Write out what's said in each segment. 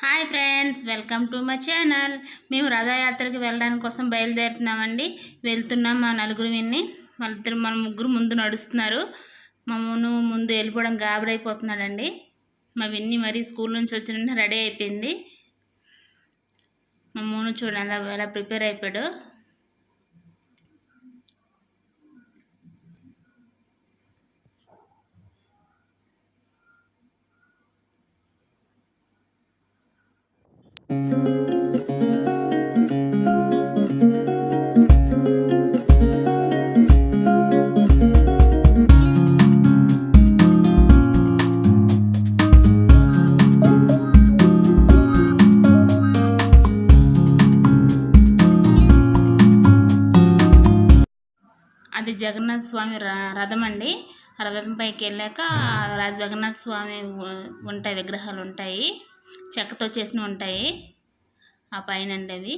Hi friends, welcome to my channel. మేము రథయాత్రకి వెళ్ళడానికి కోసం బయలుదేరుతున్నామండి. వెళ్తున్నాం మా నలుగురు విన్ని. వాళ్ళిద్దరు మన ముగ్గురు ముందు నడుస్తున్నారు. మా మూను ముందు వెళ్ళిపోవడం గాబరైపోతున్నాడండి. మా విన్ని మరి స్కూల్ నుంచి వచ్చిన రెడీ అయిపోయింది. మా మూను చూడండి ఎలా ప్రిపేర్ అయిపోయాడు. అది జగన్నాథ స్వామి రథం అండి. రథం పైకి వెళ్ళాక జగన్నాథ స్వామి ఉంటాయి, విగ్రహాలు ఉంటాయి, చెక్కతో చేసినవి ఉంటాయి ఆ పైన అండి అవి.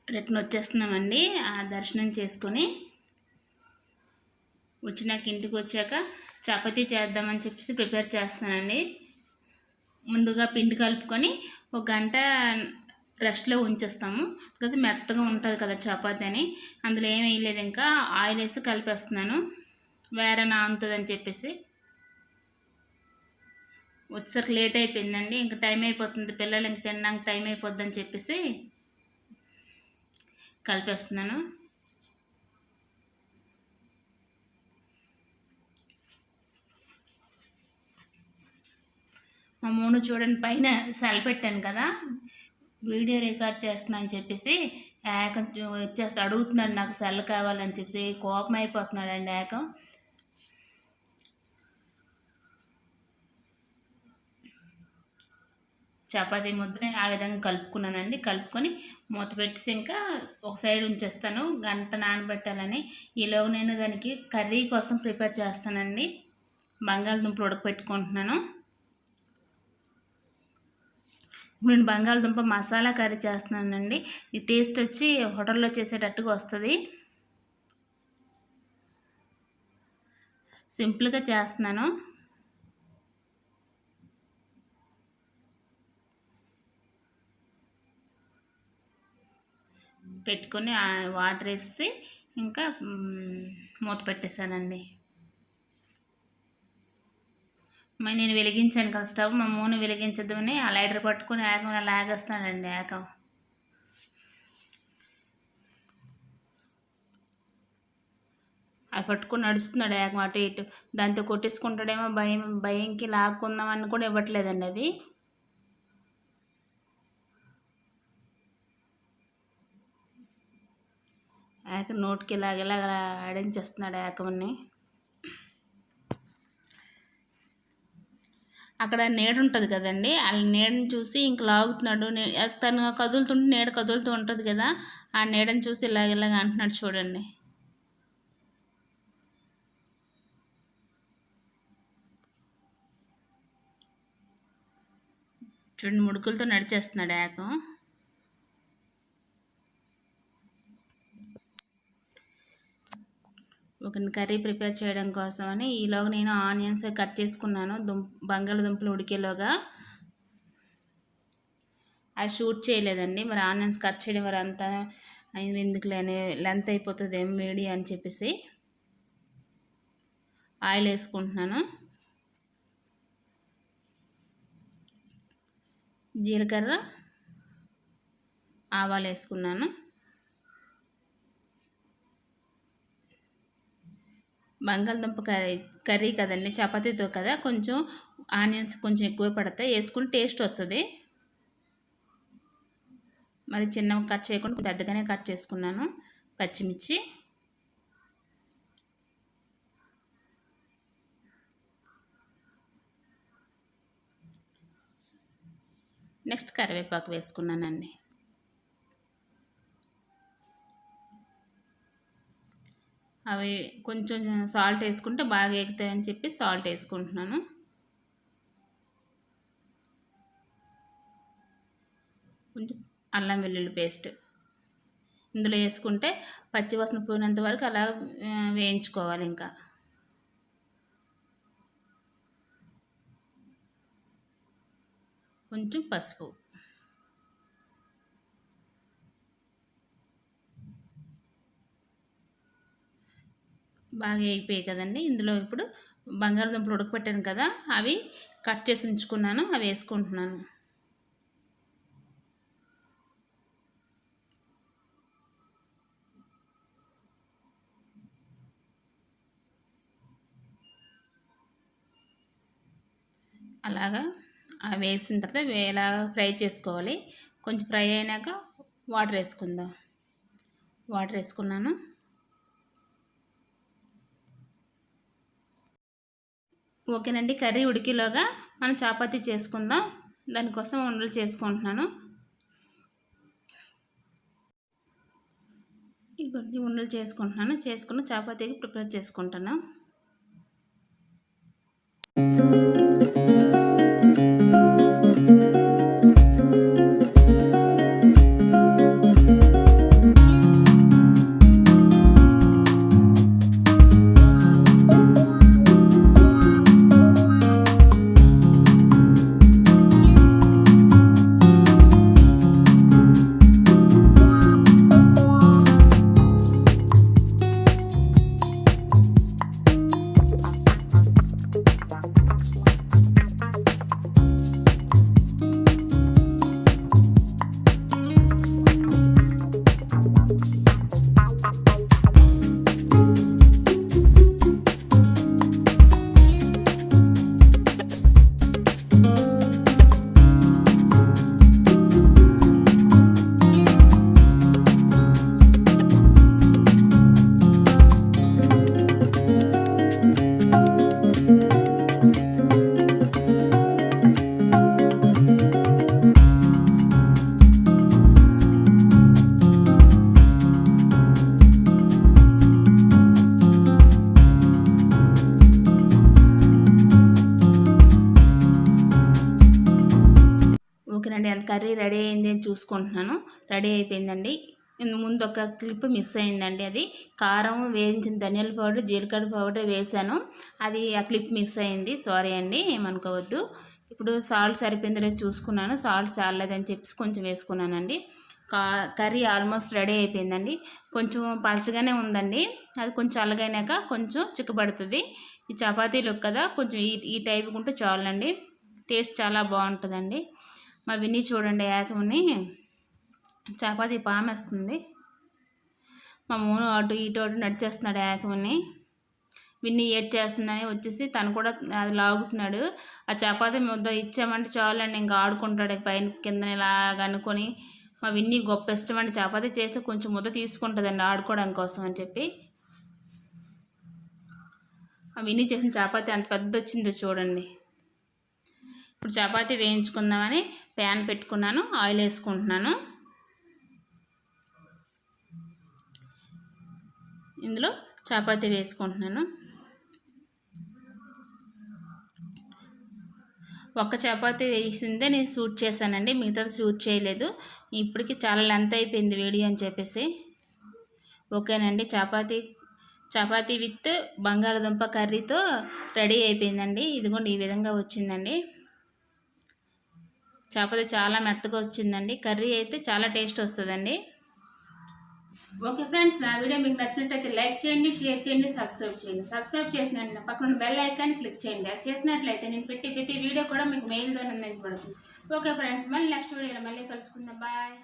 రిటర్న్ వచ్చేస్తున్నామండి. ఆ దర్శనం చేసుకొని వచ్చినాక ఇంటికి వచ్చాక చపాతీ చేద్దామని చెప్పేసి ప్రిపేర్ చేస్తానండి. ముందుగా పిండి కలుపుకొని ఒక గంట రెస్ట్లో ఉంచేస్తాము. కదా మెత్తగా ఉంటుంది కదా చపాతీ అని. అందులో ఏం వేయలేదు, ఇంకా ఆయిల్ వేసి కలిపేస్తున్నాను వేరే నానుతుందని చెప్పేసి. వచ్చేసరికి లేట్ అయిపోయిందండి, ఇంకా టైం అయిపోతుంది, పిల్లలు ఇంక తినడానికి టైం అయిపోద్దని చెప్పేసి కలిపేస్తున్నాను. మా మూడు చూడండి పైన సెల్ పెట్టాను కదా, వీడియో రికార్డ్ చేస్తున్నా అని చెప్పేసి ఏకం వచ్చేస్తే అడుగుతున్నాడు, నాకు సెల్ కావాలని చెప్పేసి కోపం అయిపోతున్నాడండి ఏకం. చపాతీ ముద్దని ఆ విధంగా కలుపుకున్నానండి. కలుపుకొని మూత పెట్టేసి ఇంకా ఒక సైడ్ ఉంచేస్తాను గంట నానబెట్టాలని. ఈలోగా నేను దానికి కర్రీ కోసం ప్రిపేర్ చేస్తానండి. బంగాళదుంపలు ఉడకపెట్టుకుంటున్నాను. నేను బంగాళదుంప మసాలా కర్రీ చేస్తున్నానండి. ఈ టేస్ట్ వచ్చి హోటల్లో చేసేటట్టుగా వస్తుంది. సింపుల్గా చేస్తున్నాను. పెట్టుకొని వాటర్ వేసి ఇంకా మూత పెట్టేశానండి. నేను వెలిగించాను కదా స్టవ్, మా మూను వెలిగించద్దని ఆ లైటర్ పట్టుకొని ఏకం లాగేస్తానండి. ఏకం అది పట్టుకొని నడుస్తున్నాడు ఏకం అటు ఇటు. దాంతో కొట్టేసుకుంటాడేమో భయంకి లాక్కుందామని కూడా ఇవ్వట్లేదండి అది. ఏకం నోటికి ఇలాగ ఆడించేస్తున్నాడు ఏకమని. అక్కడ నీడ ఉంటుంది కదండి, ఆ నీడని చూసి ఇంక లాగుతున్నాడు. తను కదులుతుంటే నీడ కదులుతూ ఉంటుంది కదా, ఆ నీడని చూసి ఇలాగ అంటున్నాడు చూడండి. చూడండి ముడుకులతో నడిచేస్తున్నాడు ఏకం. ఒక ఒక కర్రీ ప్రిపేర్ చేయడం కోసం అని ఈలోగా నేను ఆనియన్స్ కట్ చేసుకున్నాను. బంగాళదుంపలు ఉడికేలోగా అది షూట్ చేయలేదండి. మరి ఆనియన్స్ కట్ చేయడం వరకు అంతా ఎందుకులేని లెంత్ అయిపోతుంది ఏం వేడి అని చెప్పేసి ఆయిల్ వేసుకుంటున్నాను. జీలకర్ర, ఆవాలు వేసుకున్నాను. బంగాళదుంప కర్రీ కదండి, చపాతీతో కదా, కొంచెం ఆనియన్స్ కొంచెం ఎక్కువ పడతాయి, వేసుకుని టేస్ట్ వస్తుంది. మరి చిన్నగా కట్ చేయకుండా పెద్దగానే కట్ చేసుకున్నాను. పచ్చిమిర్చి, నెక్స్ట్ కరివేపాకు వేసుకున్నానండి. అవి కొంచెం సాల్ట్ వేసుకుంటే బాగా ఎగుతాయని చెప్పి సాల్ట్ వేసుకుంటున్నాను. కొంచెం అల్లం వెల్లుల్లి పేస్ట్ ఇందులో వేసుకుంటే పచ్చివాసన పోయినంత వరకు అలా వేయించుకోవాలి. ఇంకా కొంచెం పసుపు, బాగా వేగిపోయాయి కదండి. ఇందులో ఇప్పుడు బంగాళదుంపలు ఉడకపెట్టాను కదా, అవి కట్ చేసి ఉంచుకున్నాను, అవి వేసుకుంటున్నాను. అలాగా వేసిన తర్వాత ఇలా ఫ్రై చేసుకోవాలి. కొంచెం ఫ్రై అయినాక వాటర్ వేసుకుందాం. వాటర్ వేసుకున్నాను. ఓకేనండి, కర్రీ ఉడికేలోగా మనం చపాతీ చేసుకుందాం. దానికోసం ఉండలు చేసుకుంటున్నాను. ఇవన్నీ ఉండలు చేసుకున్న చపాతీకి ప్రిపేర్ చేసుకుంటున్నాను. ఓకేనండి, అది కర్రీ రెడీ అయింది అని చూసుకుంటున్నాను. రెడీ అయిపోయిందండి. ముందు ఒక క్లిప్ మిస్ అయిందండి. అది కారం, వేయించిన ధనియాల పౌడర్, జీలకర్ర పౌడర్ వేసాను. అది ఆ క్లిప్ మిస్ అయింది, సారీ అండి, ఏమనుకోవద్దు. ఇప్పుడు సాల్ట్ సరిపోయిందో చూసుకున్నాను. సాల్ట్ చాలలేదని చెప్పేసి కొంచెం వేసుకున్నానండి. కర్రీ ఆల్మోస్ట్ రెడీ అయిపోయిందండి. కొంచెం పలచగానే ఉందండి. అది కొంచెం చల్లగైనాక కొంచెం చిక్కబడుతుంది. ఈ చపాతీలు కదా, కొంచెం ఈ టైప్ ఉంటే చాలండి. టేస్ట్ చాలా బాగుంటుందండి. మా విన్నీ చూడండి, ఏకమని చపాతీ పామేస్తుంది. మా మూను అటు ఇటు నడిచేస్తున్నాడు ఏకమని. విన్నీ ఏడ్ చేస్తుందని వచ్చేసి తను కూడా అది లాగుతున్నాడు. ఆ చపాతీ ముద్ద ఇచ్చామంటే చాలండి, ఇంకా ఆడుకుంటాడు పైన కింద ఇలాగ అనుకొని. మా విన్నీ గొప్ప ఇష్టం అండి, చపాతీ చేస్తే కొంచెం ముద్ద తీసుకుంటుందండి ఆడుకోవడం కోసం అని చెప్పి. మా విన్నీ చేసిన చపాతీ అంత పెద్ద వచ్చిందో చూడండి. ఇప్పుడు చపాతీ వేయించుకుందామని ప్యాన్ పెట్టుకున్నాను. ఆయిల్ వేసుకుంటున్నాను. ఇందులో చపాతీ వేసుకుంటున్నాను. ఒక్క చపాతీ వేసిందే నేను షూట్ చేశానండి, మిగతాది షూట్ చేయలేదు. ఇప్పటికి చాలా లెంత్ అయిపోయింది వీడియో అని చెప్పేసి. ఓకేనండి, చపాతీ చపాతీ విత్ బంగాళదుంప కర్రీతో రెడీ అయిపోయిందండి. ఇదిగోండి ఈ విధంగా వచ్చిందండి. చపాతీ చాలా మెత్తగా వచ్చిందండి. కర్రీ అయితే చాలా టేస్ట్ వస్తుందండి. ఓకే ఫ్రెండ్స్, నా వీడియో మీకు నచ్చినట్లయితే లైక్ చేయండి, షేర్ చేయండి, సబ్స్క్రైబ్ చేయండి. సబ్స్క్రైబ్ చేసిన పక్కన బెల్ ఐకాన్ని క్లిక్ చేయండి. అది చేసినట్లయితే నేను ప్రతి వీడియో కూడా మీకు మెయిల్ ద్వారా అందించబడుతుంది. ఓకే ఫ్రెండ్స్, మళ్ళీ నెక్స్ట్ వీడియోలో మళ్ళీ కలుసుకుందాం. బాయ్.